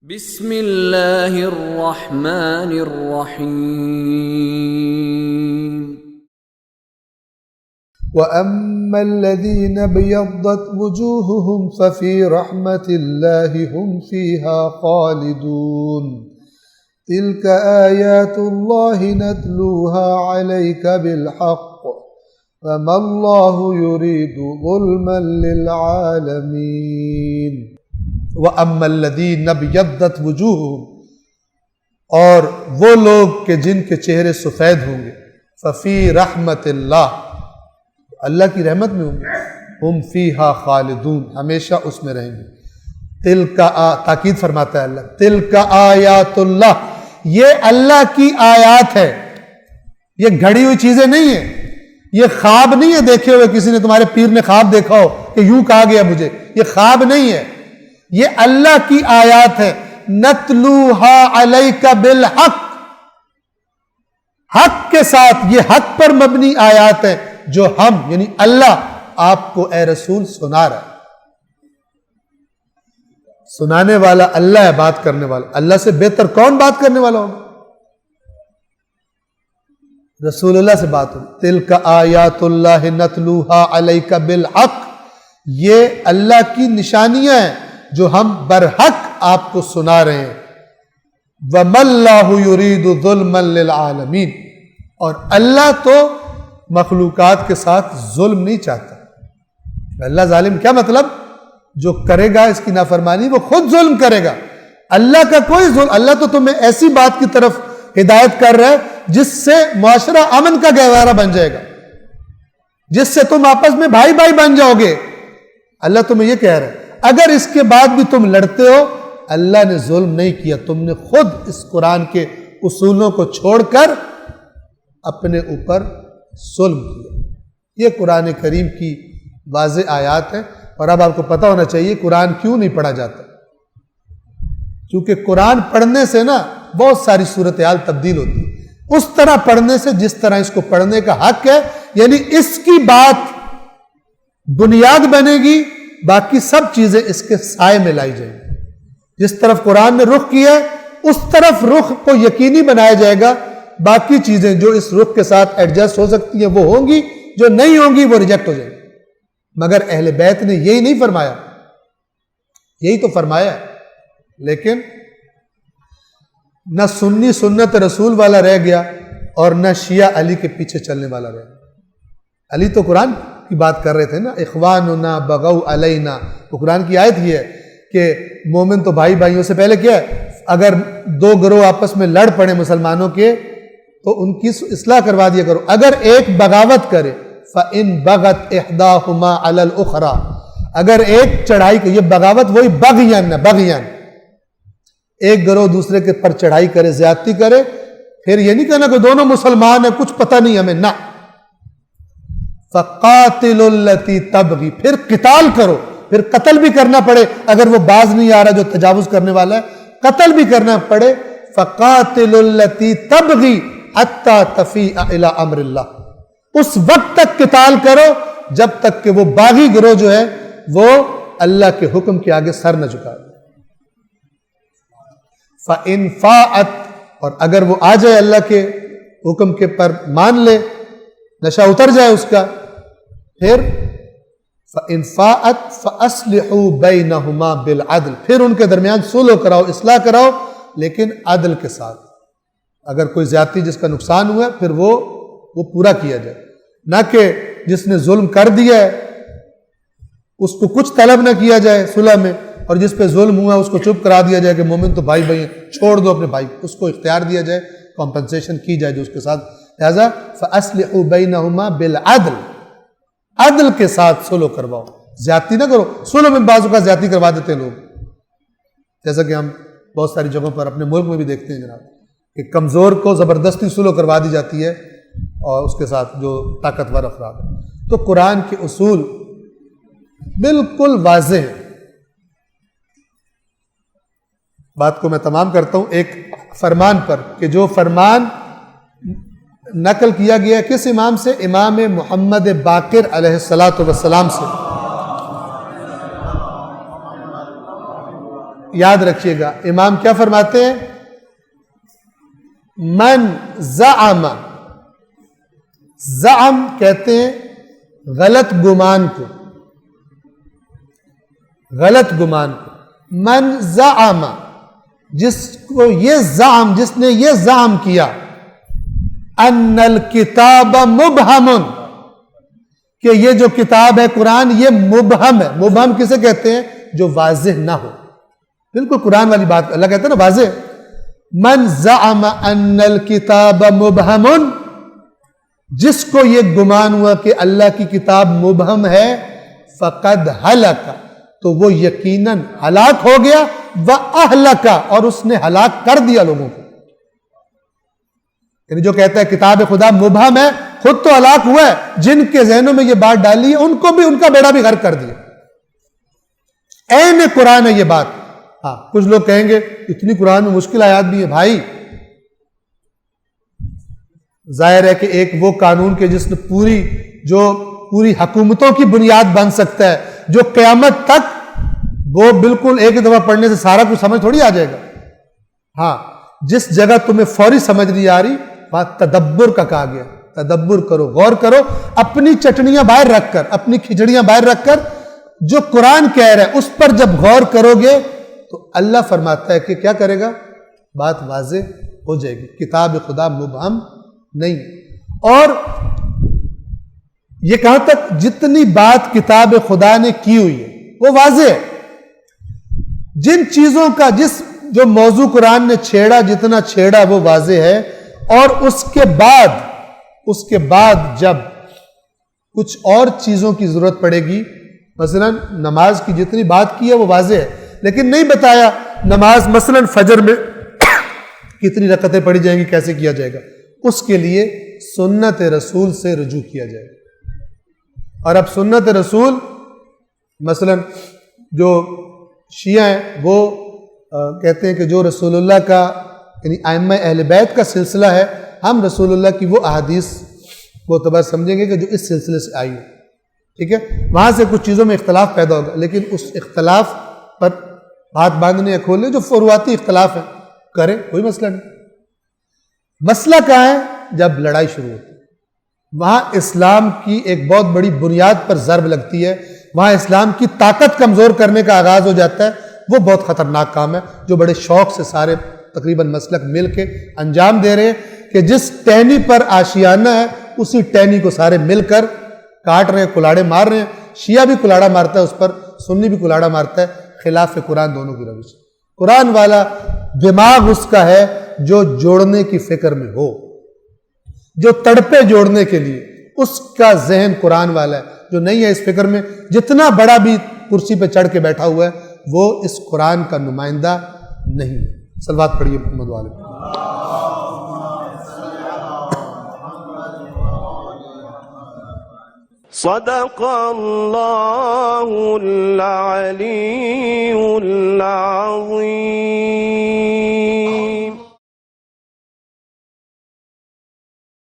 بسم اللہ الرحمن الرحیم وَأَمَّا الَّذِينَ ابْيَضَّتْ وُجُوهُهُمْ فَفِي رَحْمَةِ اللَّهِ هُمْ فِيهَا خَالِدُونَ تِلْكَ آيَاتُ اللَّهِ نَتْلُوهَا عَلَيْكَ بِالْحَقِّ وَمَا اللَّهُ يُرِيدُ ظُلْمًا لِلْعَالَمِينَ وَأَمَّا الَّذِينَ ابْيَضَّتْ وُجُوهُهُمْ اور وہ لوگ کہ جن کے چہرے سفید ہوں گے فَفِي رَحْمَةِ اللَّهِ اللہ کی رحمت میں ہوں گے ہم فیہا خالدون ہمیشہ اس میں رہیں گے تاکید فرماتا ہے اللہ تلک آیات اللہ یہ اللہ کی آیات ہے یہ گھڑی ہوئی چیزیں نہیں ہیں یہ خواب نہیں ہے دیکھے ہوئے کسی نے تمہارے پیر نے خواب دیکھا ہو کہ یوں کہا گیا مجھے یہ خواب نہیں ہے یہ اللہ کی آیات ہے نتلوہا علیک بالحق حق کے ساتھ یہ حق پر مبنی آیات ہیں جو ہم یعنی اللہ آپ کو اے رسول سنا رہا ہے سنانے والا اللہ ہے بات کرنے والا اللہ سے بہتر کون بات کرنے والا ہوگا رسول اللہ سے بات ہوگی تلک آیات اللہ نتلوہا علیک بالحق یہ اللہ کی نشانیاں ہیں جو ہم برحق آپ کو سنا رہے ہیں وَمَا اللَّهُ يُرِيدُ ظُلْمًا لِلْعَالَمِينَ اور اللہ تو مخلوقات کے ساتھ ظلم نہیں چاہتا اللہ ظالم کیا مطلب جو کرے گا اس کی نافرمانی وہ خود ظلم کرے گا اللہ کا کوئی ظلم اللہ تو تمہیں ایسی بات کی طرف ہدایت کر رہا ہے جس سے معاشرہ امن کا گہوارہ بن جائے گا جس سے تم آپس میں بھائی بھائی بن جاؤ گے اللہ تمہیں یہ کہہ رہا ہے اگر اس کے بعد بھی تم لڑتے ہو اللہ نے ظلم نہیں کیا تم نے خود اس قرآن کے اصولوں کو چھوڑ کر اپنے اوپر ظلم کیا یہ قرآن کریم کی واضح آیات ہے اور اب آپ کو پتہ ہونا چاہیے قرآن کیوں نہیں پڑھا جاتا کیونکہ قرآن پڑھنے سے نا بہت ساری صورتحال تبدیل ہوتی ہے اس طرح پڑھنے سے جس طرح اس کو پڑھنے کا حق ہے یعنی اس کی بات بنیاد بنے گی باقی سب چیزیں اس کے سائے میں لائی جائیں گی جس طرف قرآن نے رخ کیا ہے اس طرف رخ کو یقینی بنایا جائے گا باقی چیزیں جو اس رخ کے ساتھ ایڈجسٹ ہو سکتی ہیں وہ ہوں گی جو نہیں ہوں گی وہ ریجیکٹ ہو جائیں گی مگر اہل بیت نے یہی نہیں فرمایا یہی تو فرمایا لیکن نہ سنی سنت رسول والا رہ گیا اور نہ شیعہ علی کے پیچھے چلنے والا رہ گیا علی تو قرآن کی بات کر رہے تھے نا اخواننا بغوا علینا تو قرآن کی آیت یہ ہے کہ مومن تو بھائی بھائیوں سے پہلے کیا ہے اگر دو گروہ آپس میں لڑ پڑے مسلمانوں کے تو ان کی اصلاح کروا دیا کرو اگر ایک بغاوت کرے فَإِن بَغَتْ إِحْدَاهُمَا عَلَى الْأُخْرَى اگر ایک چڑھائی یہ بغاوت وہی بغیان ایک گروہ دوسرے کے پر چڑھائی کرے زیادتی کرے پھر یہ نہیں کہنا کہ دونوں مسلمان ہیں کچھ پتہ نہیں ہمیں نہ فَقَاتِلُ الَّتِي تَبْغِي پھر قتال کرو پھر قتل بھی کرنا پڑے اگر وہ باز نہیں آ رہا جو تجاوز کرنے والا ہے قتل بھی کرنا پڑے فَقَاتِلُ الَّتِي تَبْغِي حَتَّى تَفِيءَ إِلَىٰ أَمْرِ اللَّهِ اس وقت تک قتال کرو جب تک کہ وہ باغی گروہ جو ہے وہ اللہ کے حکم کے آگے سر نہ جھکا فَإِن فَاءَتْ اور اگر وہ آ جائے اللہ کے حکم کے پر مان لے نشہ اتر جائے اس کا پھر فَإِن فَاءَتْ فَأَصْلِحُوا بَيْنَهُمَا بِالْعَدْلِ پھر ان کے درمیان صلح کراؤ اصلاح کراؤ لیکن عدل کے ساتھ اگر کوئی زیادتی جس کا نقصان ہوا پھر وہ پورا کیا جائے نہ کہ جس نے ظلم کر دیا ہے اس کو کچھ طلب نہ کیا جائے صلح میں اور جس پہ ظلم ہوا اس کو چپ کرا دیا جائے کہ مومن تو بھائی بھائی چھوڑ دو اپنے بھائی اس کو اختیار دیا جائے کمپنسیشن کی جائے جو اس کے ساتھ لہذا فَأَصْلِحُوا بَيْنَهُمَا بِالْعَدْلِ عدل کے ساتھ صلح کرواؤ زیادتی نہ کرو صلح میں بعض اوقات زیادتی کروا دیتے ہیں لوگ جیسا کہ ہم بہت ساری جگہوں پر اپنے ملک میں بھی دیکھتے ہیں جناب کہ کمزور کو زبردستی صلح کروا دی جاتی ہے اور اس کے ساتھ جو طاقتور افراد ہیں تو قرآن کے اصول بالکل واضح ہیں بات کو میں تمام کرتا ہوں ایک فرمان پر کہ جو فرمان نقل کیا گیا کس امام سے امام محمد باقر علیہ الصلاۃ والسلام سے یاد رکھیے گا امام کیا فرماتے ہیں؟ من زعم، زعم کہتے ہیں غلط گمان کو، غلط گمان کو. من زعم، جس کو یہ زعم، جس نے یہ زعم کیا ان الکتاب مبہم، کہ یہ جو کتاب ہے قرآن یہ مبہم ہے. مبہم کسے کہتے ہیں؟ جو واضح نہ ہو. بالکل قرآن والی بات اللہ کہتے ہیں نا واضح. من زعم ان الکتاب مبہم، جس کو یہ گمان ہوا کہ اللہ کی کتاب مبہم ہے، فقد ہلک، تو وہ یقیناً ہلاک ہو گیا، وَأَهْلَكَ، اور اس نے ہلاک کر دیا لوگوں کو. یعنی جو کہتا ہے کتاب خدا مبہم ہے خود تو ہلاک ہوا ہے، جن کے ذہنوں میں یہ بات ڈالی ہے ان کو بھی ان کا بیڑا بھی غرق کر دیا. عین قرآن ہے یہ بات. ہاں کچھ لوگ کہیں گے اتنی قرآن میں مشکل آیات بھی ہے. بھائی ظاہر ہے کہ ایک وہ قانون کے جس نے پوری حکومتوں کی بنیاد بن سکتا ہے، جو قیامت تک وہ بالکل ایک دفعہ پڑھنے سے سارا کچھ سمجھ تھوڑی آ جائے گا. ہاں جس جگہ تمہیں فوری سمجھ نہیں آ رہی، بات تدبر کا کہا گیا. تدبر کرو، غور کرو، اپنی چٹنیاں باہر رکھ کر، اپنی کھچڑیاں باہر رکھ کر جو قرآن کہہ رہا ہے اس پر جب غور کرو گے تو اللہ فرماتا ہے کہ کیا کرے گا؟ بات واضح ہو جائے گی. کتاب خدا مبہم نہیں. اور یہ کہاں تک جتنی بات کتاب خدا نے کی ہوئی ہے وہ واضح ہے. جن چیزوں کا جو موضوع قرآن نے چھیڑا، جتنا چھیڑا وہ واضح ہے. اور اس کے بعد جب کچھ اور چیزوں کی ضرورت پڑے گی، مثلا نماز کی جتنی بات کی ہے وہ واضح ہے، لیکن نہیں بتایا نماز مثلا فجر میں کتنی رکعتیں پڑھی جائیں گی، کیسے کیا جائے گا. اس کے لیے سنت رسول سے رجوع کیا جائے گا. اور اب سنت رسول مثلا جو شیعہ ہیں وہ کہتے ہیں کہ جو رسول اللہ کا یعنی ائمہ اہل بیت کا سلسلہ ہے، ہم رسول اللہ کی وہ احادیث معتبر سمجھیں گے کہ جو اس سلسلے سے آئی ہو. ٹھیک ہے، وہاں سے کچھ چیزوں میں اختلاف پیدا ہوگا، لیکن اس اختلاف پر ہاتھ باندھنے یا کھولنے جو فروعاتی اختلاف ہیں کریں، کوئی مسئلہ نہیں. مسئلہ کہاں ہے؟ جب لڑائی شروع ہوتی ہے وہاں اسلام کی ایک بہت بڑی بنیاد پر ضرب لگتی ہے، وہاں اسلام کی طاقت کمزور کرنے کا آغاز ہو جاتا ہے. وہ بہت خطرناک کام ہے جو بڑے شوق سے سارے تقریباً مسلک مل کے انجام دے رہے ہیں کہ جس ٹہنی پر آشیانہ ہے اسی ٹہنی کو سارے مل کر کاٹ رہے ہیں، کلاڑے مار رہے ہیں. شیعہ بھی کلاڑا مارتا ہے اس پر، سنی بھی کلاڑا مارتا ہے، خلاف قرآن دونوں کی روش. قرآن والا دماغ اس کا ہے جو جوڑنے کی فکر میں ہو، جو تڑپے جوڑنے کے لیے، اس کا ذہن قرآن والا ہے. جو نہیں ہے اس فکر میں، جتنا بڑا بھی کرسی پہ چڑھ کے بیٹھا ہوا ہے وہ اس قرآن کا نمائندہ نہیں ہے. صلوات پڑھیے محمد والے. صدق اللہ العلی العظیم.